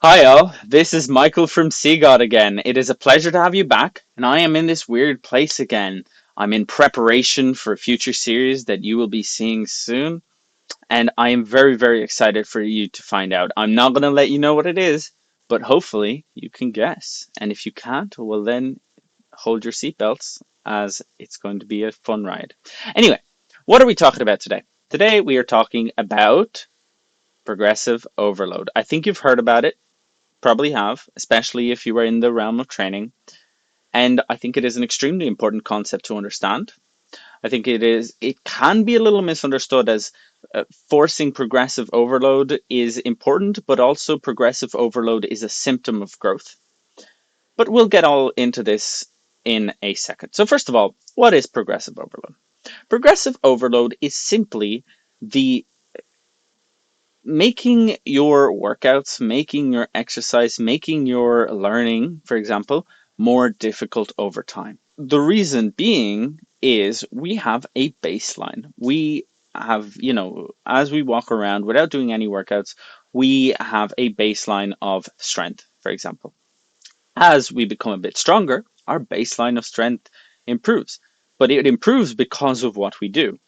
Hi all, this is Michael from Seagod again. It is a pleasure to have you back, and I am in this weird place again. I'm in preparation for a future series that you will be seeing soon, and I am very, very excited for you to find out. I'm not going to let you know what it is, but hopefully you can guess. And if you can't, well then hold your seatbelts as it's going to be a fun ride. Anyway, what are we talking about today? Today we are talking about progressive overload. I think you've heard about it, probably have, especially if you are in the realm of training. And I think it is an extremely important concept to understand. I think it can be a little misunderstood as forcing progressive overload is important, but also progressive overload is a symptom of growth. But we'll get all into this in a second. So, first of all, what is progressive overload? Progressive overload is simply the making your workouts, making your exercise, making your learning, for example, more difficult over time. The reason being is we have a baseline. We have, as we walk around without doing any workouts, we have a baseline of strength, for example. As we become a bit stronger, our baseline of strength improves, but it improves because of what we do.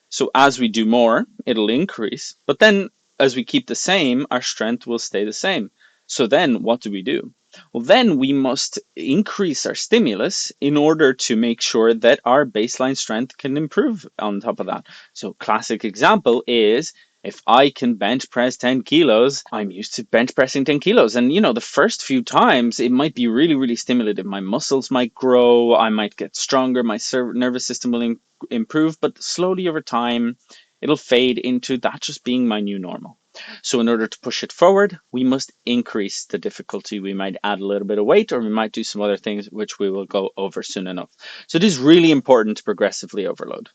So as we do more, it'll increase. But then as we keep the same, our strength will stay the same. So then what do? Well, then we must increase our stimulus in order to make sure that our baseline strength can improve on top of that. So classic example is if I can bench press 10 kilos, I'm used to bench pressing 10 kilos. And, the first few times it might be really, really stimulative. My muscles might grow, I might get stronger, my nervous system will improve, but slowly over time, it'll fade into that just being my new normal. So in order to push it forward, we must increase the difficulty. We might add a little bit of weight, or we might do some other things, which we will go over soon enough. So it is really important to progressively overload.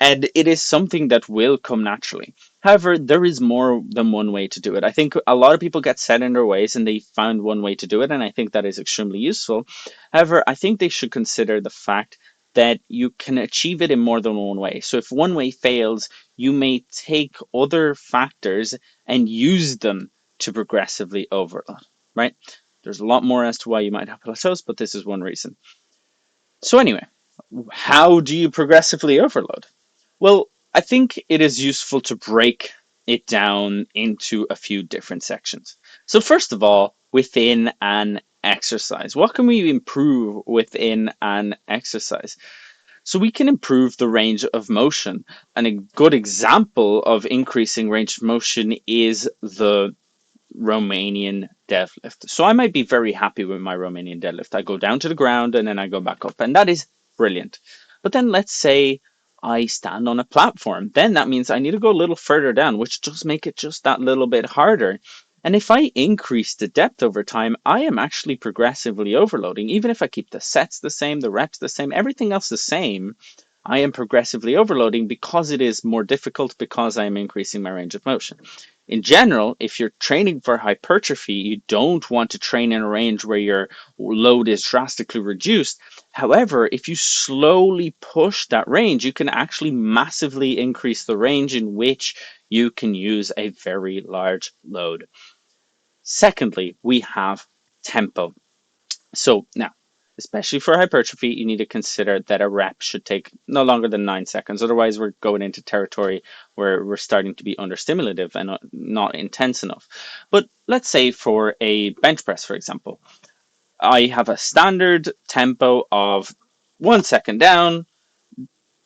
And it is something that will come naturally. However, there is more than one way to do it. I think a lot of people get set in their ways and they found one way to do it, and I think that is extremely useful. However, I think they should consider the fact that you can achieve it in more than one way. So if one way fails, you may take other factors and use them to progressively overload, right? There's a lot more as to why you might have plateaus, but this is one reason. So anyway, how do you progressively overload? Well, I think it is useful to break it down into a few different sections. So, first of all, within an exercise, what can we improve within an exercise? So, we can improve the range of motion. And a good example of increasing range of motion is the Romanian deadlift. So, I might be very happy with my Romanian deadlift. I go down to the ground and then I go back up, and that is brilliant. But then let's say I stand on a platform. Then that means I need to go a little further down, which does make it just that little bit harder. And if I increase the depth over time, I am actually progressively overloading. Even if I keep the sets the same, the reps the same, everything else the same, I am progressively overloading because it is more difficult because I am increasing my range of motion. In general, if you're training for hypertrophy, you don't want to train in a range where your load is drastically reduced. However, if you slowly push that range, you can actually massively increase the range in which you can use a very large load. Secondly, we have tempo. So now, especially for hypertrophy, you need to consider that a rep should take no longer than 9 seconds. Otherwise, we're going into territory where we're starting to be understimulative and not intense enough. But let's say for a bench press, for example, I have a standard tempo of 1 second down,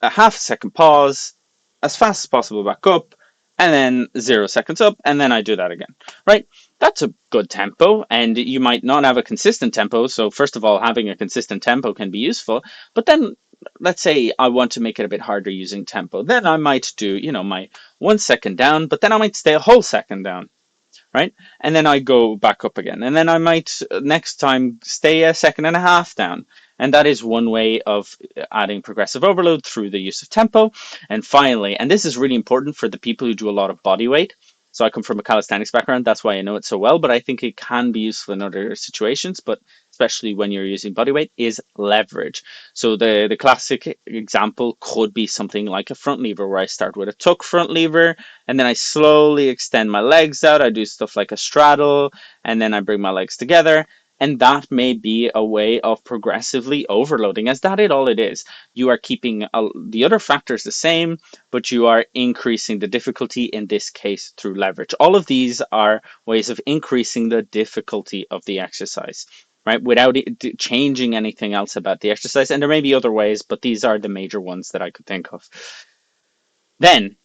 a half a second pause, as fast as possible back up, and then 0 seconds up, and then I do that again, right? That's a good tempo, and you might not have a consistent tempo. So, first of all, having a consistent tempo can be useful, but then let's say I want to make it a bit harder using tempo. Then I might do, my 1 second down, but then I might stay a whole second down, right? And then I go back up again. And then I might next time stay a second and a half down. And that is one way of adding progressive overload through the use of tempo. And finally, and this is really important for the people who do a lot of body weight. So I come from a calisthenics background. That's why I know it so well, but I think it can be useful in other situations. But especially when you're using body weight, is leverage. So the classic example could be something like a front lever, where I start with a tuck front lever and then I slowly extend my legs out. I do stuff like a straddle and then I bring my legs together. And that may be a way of progressively overloading, as that it all it is. You are keeping the other factors the same, but you are increasing the difficulty, in this case through leverage. All of these are ways of increasing the difficulty of the exercise, right? Without changing anything else about the exercise. And there may be other ways, but these are the major ones that I could think of. Then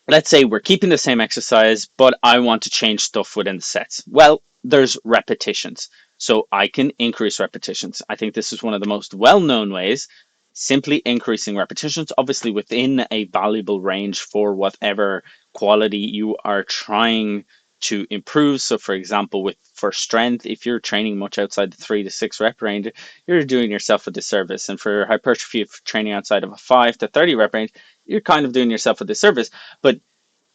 let's say we're keeping the same exercise, but I want to change stuff within the sets. Well, there's repetitions. So I can increase repetitions. I think this is one of the most well-known ways, simply increasing repetitions, obviously within a valuable range for whatever quality you are trying to improve. So for example, for strength, if you're training much outside the 3 to 6 rep range, you're doing yourself a disservice. And for hypertrophy, if training outside of a 5 to 30 rep range, you're kind of doing yourself a disservice. But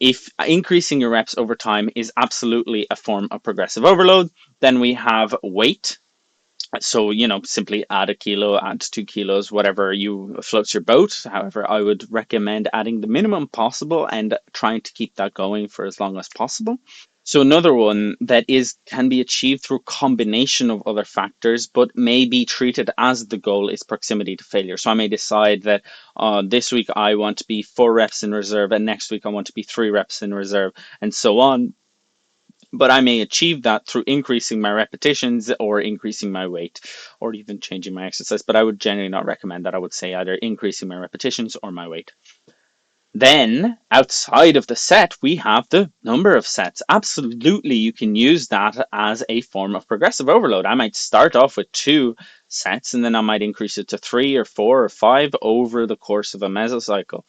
if increasing your reps over time is absolutely a form of progressive overload, then we have weight. So, simply add a kilo, add 2 kilos, whatever you floats your boat. However, I would recommend adding the minimum possible and trying to keep that going for as long as possible. So another one that can be achieved through combination of other factors, but may be treated as the goal, is proximity to failure. So I may decide that this week I want to be 4 reps in reserve, and next week I want to be 3 reps in reserve, and so on. But I may achieve that through increasing my repetitions or increasing my weight or even changing my exercise. But I would generally not recommend that. I would say either increasing my repetitions or my weight. Then outside of the set, we have the number of sets. Absolutely, you can use that as a form of progressive overload. I might start off with 2 sets and then I might increase it to 3 or 4 or 5 over the course of a mesocycle.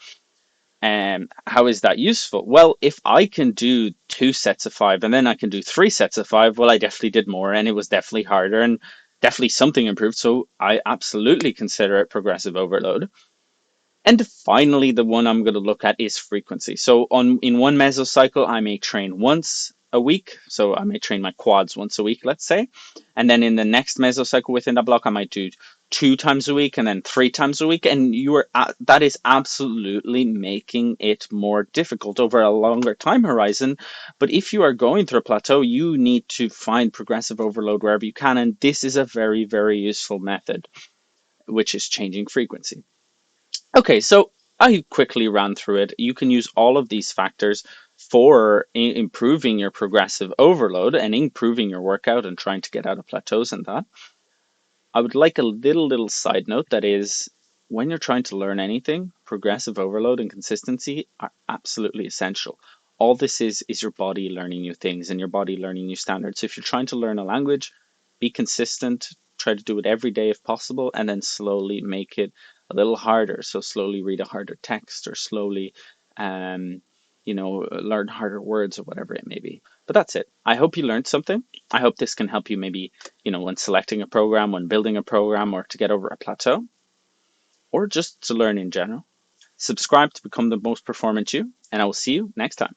And how is that useful? Well, if I can do 2 sets of 5 and then I can do 3 sets of 5, well, I definitely did more and it was definitely harder and definitely something improved. So I absolutely consider it progressive overload. And finally, the one I'm going to look at is frequency. So in one mesocycle, I may train once a week. So I may train my quads once a week, let's say. And then in the next mesocycle within that block, I might do 2 times a week and then 3 times a week. And that is absolutely making it more difficult over a longer time horizon. But if you are going through a plateau, you need to find progressive overload wherever you can. And this is a very, very useful method, which is changing frequency. Okay, so I quickly ran through it. You can use all of these factors for improving your progressive overload and improving your workout and trying to get out of plateaus and that. I would like a little side note that is, when you're trying to learn anything, progressive overload and consistency are absolutely essential. All this is your body learning new things and your body learning new standards. So if you're trying to learn a language, be consistent, try to do it every day if possible, and then slowly make it a little harder. So slowly read a harder text or slowly learn harder words or whatever it may be. But that's it. I hope you learned something. I hope this can help you maybe, when selecting a program, when building a program, or to get over a plateau, or just to learn in general. Subscribe to become the most performant you, and I will see you next time.